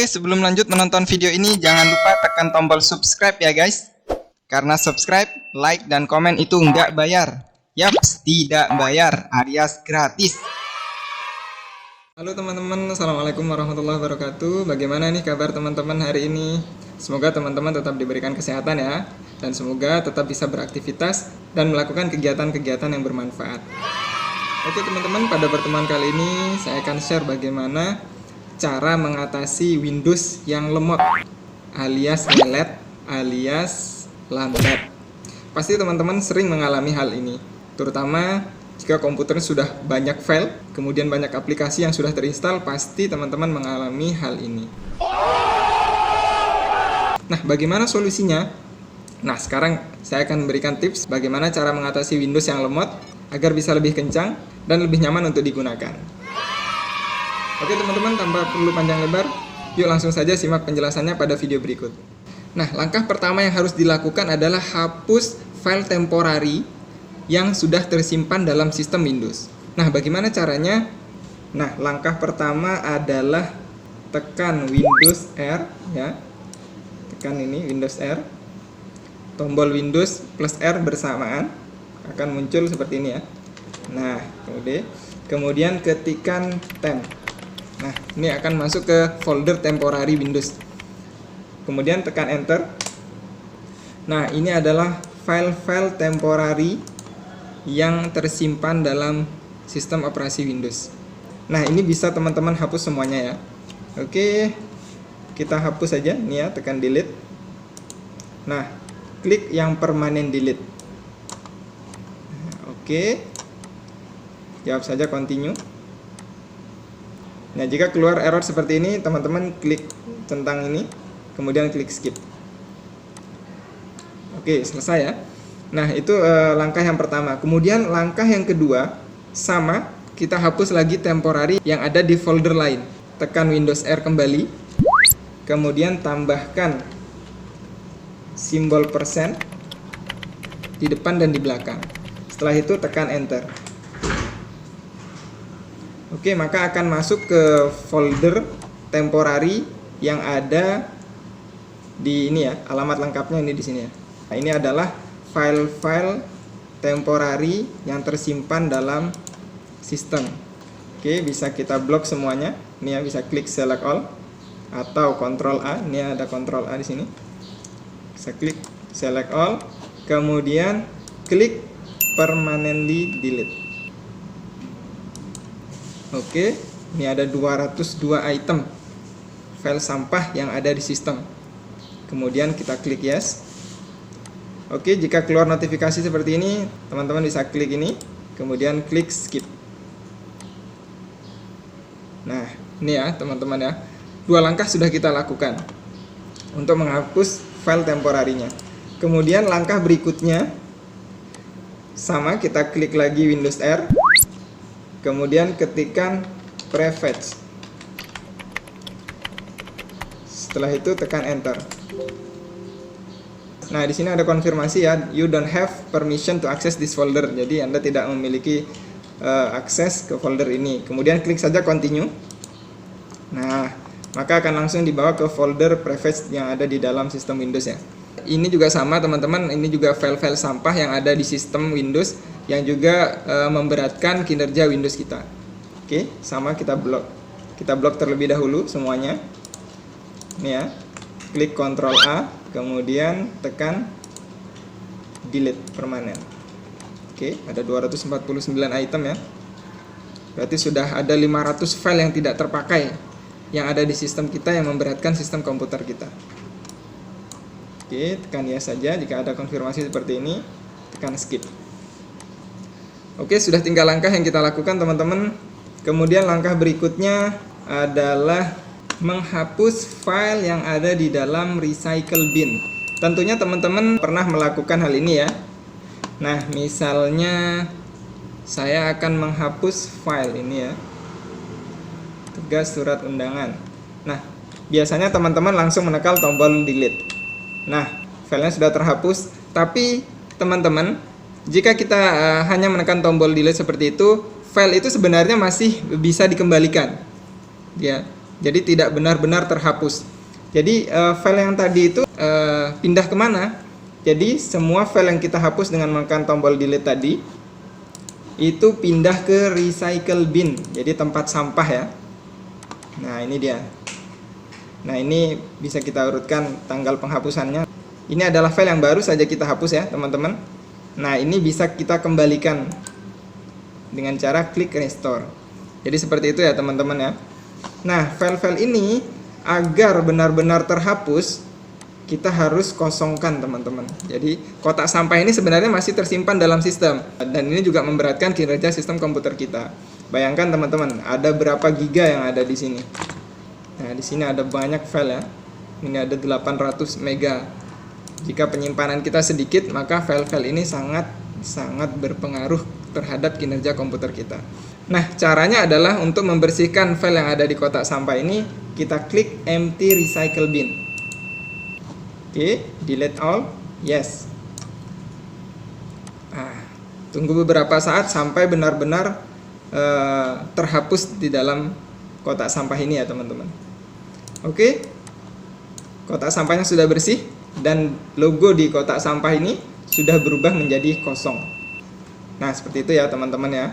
Oke, sebelum lanjut menonton video ini, jangan lupa tekan tombol subscribe ya guys. Karena subscribe, like, dan komen itu nggak bayar. Yaps, tidak bayar, alias gratis. Halo teman-teman, assalamualaikum warahmatullahi wabarakatuh. Bagaimana nih kabar teman-teman hari ini? Semoga teman-teman tetap diberikan kesehatan ya, dan semoga tetap bisa beraktivitas dan melakukan kegiatan-kegiatan yang bermanfaat. Oke teman-teman, pada pertemuan kali ini saya akan share bagaimana cara mengatasi Windows yang lemot alias lelet alias lambat. Pasti teman-teman sering mengalami hal ini, terutama jika komputernya sudah banyak file, kemudian banyak aplikasi yang sudah terinstall, pasti teman-teman mengalami hal ini. Nah, bagaimana solusinya? Nah, sekarang saya akan memberikan tips bagaimana cara mengatasi Windows yang lemot agar bisa lebih kencang dan lebih nyaman untuk digunakan. Oke teman-teman, tanpa perlu panjang lebar, yuk langsung saja simak penjelasannya pada video berikut. Nah, langkah pertama yang harus dilakukan adalah hapus file temporary yang sudah tersimpan dalam sistem Windows. Nah, bagaimana caranya? Nah, langkah pertama adalah tekan Windows R ya. Tekan ini Windows R. Tombol Windows plus R bersamaan akan muncul seperti ini ya. Nah, kemudian ketikkan temp. Nah, ini akan masuk ke folder temporary Windows. Kemudian tekan enter. Nah, ini adalah file-file temporary yang tersimpan dalam sistem operasi Windows. Nah, ini bisa teman-teman hapus semuanya ya. Oke, kita hapus saja. Ini ya, tekan delete. Nah, klik yang permanen delete. Oke, jawab saja continue. Nah, jika keluar error seperti ini, teman-teman klik tentang ini, kemudian klik skip. Oke, selesai ya. Nah, itu langkah yang pertama. Kemudian langkah yang kedua, sama, kita hapus lagi temporary yang ada di folder lain. Tekan Windows R kembali, kemudian tambahkan simbol persen di depan dan di belakang. Setelah itu tekan enter. Oke, maka akan masuk ke folder temporary yang ada di ini ya, alamat lengkapnya ini di sini ya. Nah, ini adalah file-file temporary yang tersimpan dalam sistem. Oke, bisa kita blok semuanya. Ini ya, bisa klik select all atau Ctrl A. Ini ada Ctrl A di sini. Bisa klik select all, kemudian klik permanently delete. Oke, ini ada 202 item file sampah yang ada di sistem. Kemudian kita klik yes. Oke, jika keluar notifikasi seperti ini, teman-teman bisa klik ini, kemudian klik skip. Nah, ini ya teman-teman ya. 2 langkah sudah kita lakukan untuk menghapus file temporarinya. Kemudian langkah berikutnya sama, kita klik lagi Windows R. Kemudian ketikkan prefetch. Setelah itu tekan enter. Nah, di sini ada konfirmasi ya, you don't have permission to access this folder. Jadi Anda tidak memiliki akses ke folder ini. Kemudian klik saja continue. Nah, maka akan langsung dibawa ke folder prefetch yang ada di dalam sistem Windows ya. Ini juga sama teman-teman, ini juga file-file sampah yang ada di sistem Windows yang juga memberatkan kinerja Windows kita. Oke, sama kita blok. Kita blok terlebih dahulu semuanya. Ini ya. Klik Ctrl A, kemudian tekan delete permanen. Oke, ada 249 item ya. Berarti sudah ada 500 file yang tidak terpakai yang ada di sistem kita yang memberatkan sistem komputer kita. Oke, tekan yes saja. Jika ada konfirmasi seperti ini, tekan skip. Oke, sudah tinggal langkah yang kita lakukan teman-teman. Kemudian langkah berikutnya adalah menghapus file yang ada di dalam recycle bin. Tentunya teman-teman pernah melakukan hal ini ya. Nah, misalnya saya akan menghapus file ini ya, tugas surat undangan. Nah, biasanya teman-teman langsung menekan tombol delete. Nah, filenya sudah terhapus. Tapi teman-teman, jika kita hanya menekan tombol delete seperti itu, file itu sebenarnya masih bisa dikembalikan ya. Jadi tidak benar-benar terhapus. Jadi file yang tadi itu pindah kemana? Jadi semua file yang kita hapus dengan menekan tombol delete tadi itu pindah ke recycle bin, jadi tempat sampah ya. Nah ini dia. Nah ini bisa kita urutkan tanggal penghapusannya. Ini adalah file yang baru saja kita hapus ya teman-teman. Nah ini bisa kita kembalikan dengan cara klik restore. Jadi seperti itu ya teman-teman ya. Nah file-file ini agar benar-benar terhapus, kita harus kosongkan teman-teman. Jadi kotak sampah ini sebenarnya masih tersimpan dalam sistem, dan ini juga memberatkan kinerja sistem komputer kita. Bayangkan teman-teman, ada berapa giga yang ada di sini. Nah, di sini ada banyak file ya. Ini ada 800 mega. Jika penyimpanan kita sedikit, maka file-file ini sangat berpengaruh terhadap kinerja komputer kita. Nah, caranya adalah untuk membersihkan file yang ada di kotak sampah ini, kita klik empty recycle bin. Oke, delete all, yes. Nah, tunggu beberapa saat sampai benar-benar terhapus di dalam kotak sampah ini ya teman-teman. Oke, kotak sampahnya sudah bersih dan logo di kotak sampah ini sudah berubah menjadi kosong. Nah seperti itu ya teman-teman ya,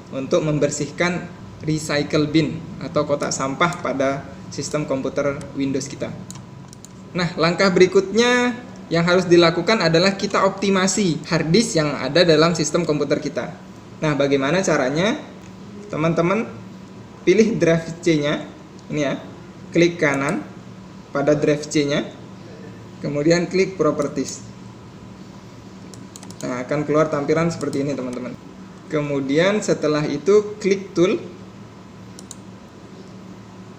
untuk membersihkan recycle bin atau kotak sampah pada sistem komputer Windows kita. Nah langkah berikutnya yang harus dilakukan adalah kita optimasi hard disk yang ada dalam sistem komputer kita. Nah bagaimana caranya? Teman-teman pilih drive C-nya, ini ya, klik kanan pada drive C-nya, kemudian klik properties. Nah akan keluar tampilan seperti ini teman-teman. Kemudian setelah itu klik tool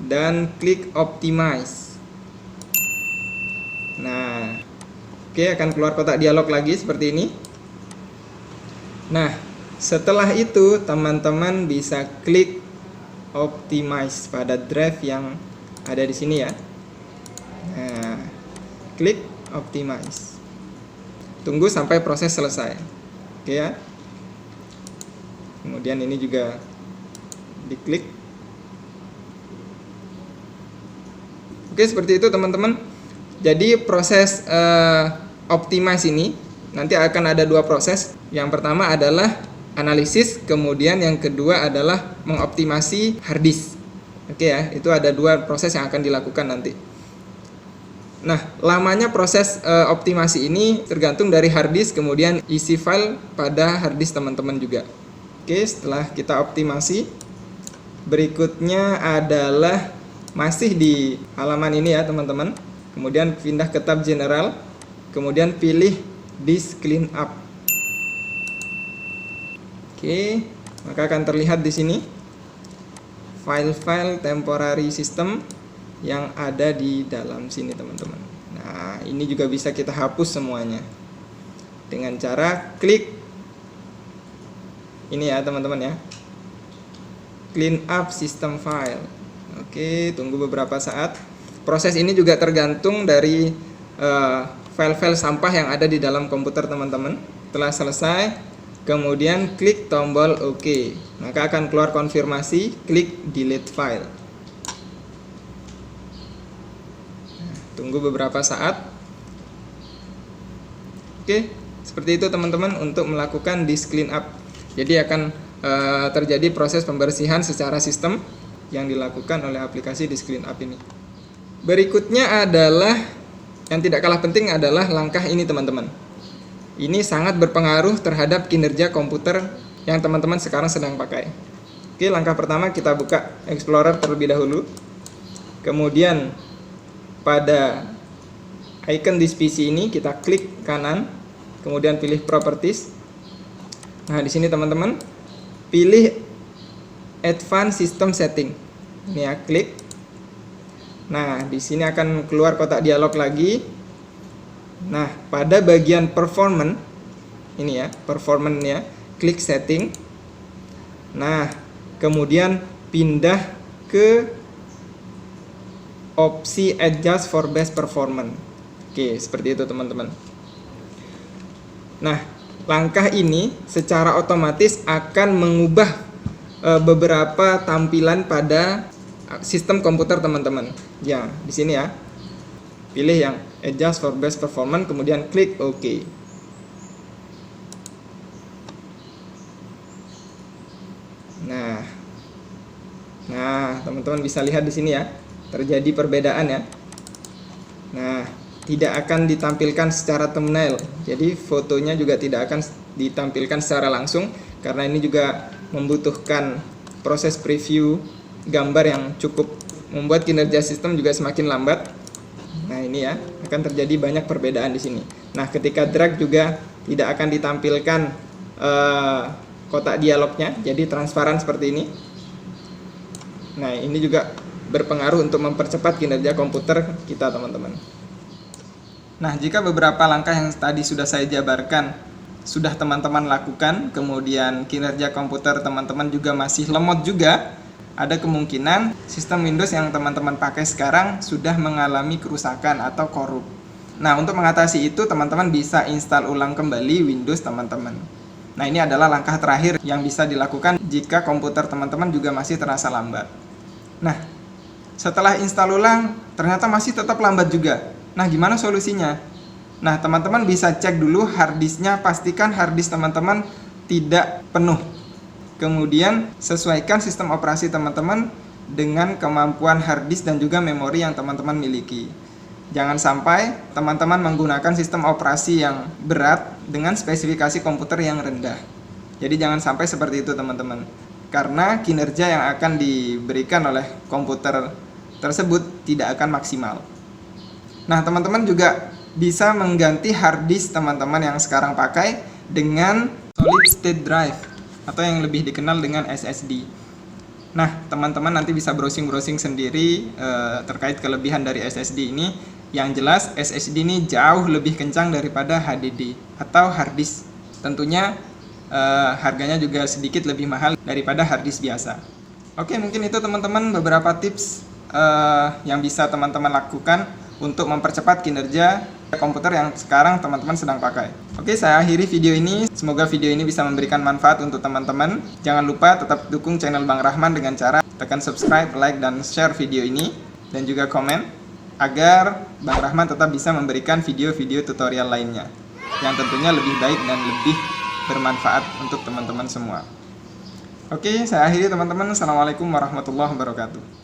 dan klik optimize. Nah oke, akan keluar kotak dialog lagi seperti ini. Nah setelah itu teman-teman bisa klik optimize pada drive yang ada di sini ya. Nah, klik optimize. Tunggu sampai proses selesai. Oke ya. Kemudian ini juga diklik. Oke, seperti itu teman-teman. Jadi proses optimize ini nanti akan ada dua proses. Yang pertama adalah analisis, kemudian yang kedua adalah mengoptimasi hard disk. Oke ya, itu ada dua proses yang akan dilakukan nanti. Nah, lamanya proses optimasi ini tergantung dari hard disk, kemudian isi file pada hard disk teman-teman juga. Oke, setelah kita optimasi, berikutnya adalah masih di halaman ini ya teman-teman. Kemudian pindah ke tab general, kemudian pilih disk clean up. Oke, maka akan terlihat di sini file-file temporary system yang ada di dalam sini teman-teman. Nah, ini juga bisa kita hapus semuanya dengan cara klik ini ya teman-teman ya, clean up system file. Oke, tunggu beberapa saat. Proses ini juga tergantung dari file-file sampah yang ada di dalam komputer teman-teman. Setelah selesai, kemudian klik tombol OK, maka akan keluar konfirmasi, klik delete file. Nah, tunggu beberapa saat. Oke, seperti itu teman-teman untuk melakukan disk clean up. Jadi akan terjadi proses pembersihan secara sistem yang dilakukan oleh aplikasi disk clean up ini. Berikutnya adalah yang tidak kalah penting adalah langkah ini teman-teman. Ini sangat berpengaruh terhadap kinerja komputer yang teman-teman sekarang sedang pakai. Oke, langkah pertama kita buka Explorer terlebih dahulu. Kemudian pada icon di PC ini kita klik kanan, kemudian pilih Properties. Nah, di sini teman-teman pilih Advanced System Setting. Ini ya, klik. Nah, di sini akan keluar kotak dialog lagi. Nah, pada bagian performance ini ya, performance ya, klik setting. Nah, kemudian pindah ke opsi adjust for best performance. Oke, seperti itu teman-teman. Nah, langkah ini secara otomatis akan mengubah beberapa tampilan pada sistem komputer teman-teman. Ya, di sini ya. Pilih yang adjust for best performance, kemudian klik OK. Nah, teman-teman bisa lihat di sini ya, terjadi perbedaan ya. Nah, tidak akan ditampilkan secara thumbnail. Jadi fotonya juga tidak akan ditampilkan secara langsung karena ini juga membutuhkan proses preview gambar yang cukup, membuat kinerja sistem juga semakin lambat. Nah, ini ya, akan terjadi banyak perbedaan di sini. Nah, ketika drag juga tidak akan ditampilkan kotak dialognya, jadi transparan seperti ini. Nah, ini juga berpengaruh untuk mempercepat kinerja komputer kita, teman-teman. Nah, jika beberapa langkah yang tadi sudah saya jabarkan sudah teman-teman lakukan, kemudian kinerja komputer teman-teman juga masih lemot juga, ada kemungkinan sistem Windows yang teman-teman pakai sekarang sudah mengalami kerusakan atau korup. Nah, untuk mengatasi itu teman-teman bisa install ulang kembali Windows teman-teman. Nah, ini adalah langkah terakhir yang bisa dilakukan jika komputer teman-teman juga masih terasa lambat. Nah, setelah install ulang ternyata masih tetap lambat juga. Nah, gimana solusinya? Nah, teman-teman bisa cek dulu harddisknya, pastikan harddisk teman-teman tidak penuh. Kemudian sesuaikan sistem operasi teman-teman dengan kemampuan harddisk dan juga memori yang teman-teman miliki. Jangan sampai teman-teman menggunakan sistem operasi yang berat dengan spesifikasi komputer yang rendah. Jadi jangan sampai seperti itu teman-teman. Karena kinerja yang akan diberikan oleh komputer tersebut tidak akan maksimal. Nah, teman-teman juga bisa mengganti harddisk teman-teman yang sekarang pakai dengan solid state drive atau yang lebih dikenal dengan SSD. Nah, teman-teman nanti bisa browsing-browsing sendiri terkait kelebihan dari SSD ini. Yang jelas SSD ini jauh lebih kencang daripada HDD atau harddisk. Tentunya harganya juga sedikit lebih mahal daripada harddisk biasa. Oke, mungkin itu teman-teman beberapa tips yang bisa teman-teman lakukan untuk mempercepat kinerja komputer yang sekarang teman-teman sedang pakai. Oke, saya akhiri video ini. Semoga video ini bisa memberikan manfaat untuk teman-teman. Jangan lupa tetap dukung channel Bang Rahman dengan cara tekan subscribe, like, dan share video ini, dan juga komen, agar Bang Rahman tetap bisa memberikan video-video tutorial lainnya yang tentunya lebih baik dan lebih bermanfaat untuk teman-teman semua. Oke, saya akhiri teman-teman. Assalamualaikum warahmatullahi wabarakatuh.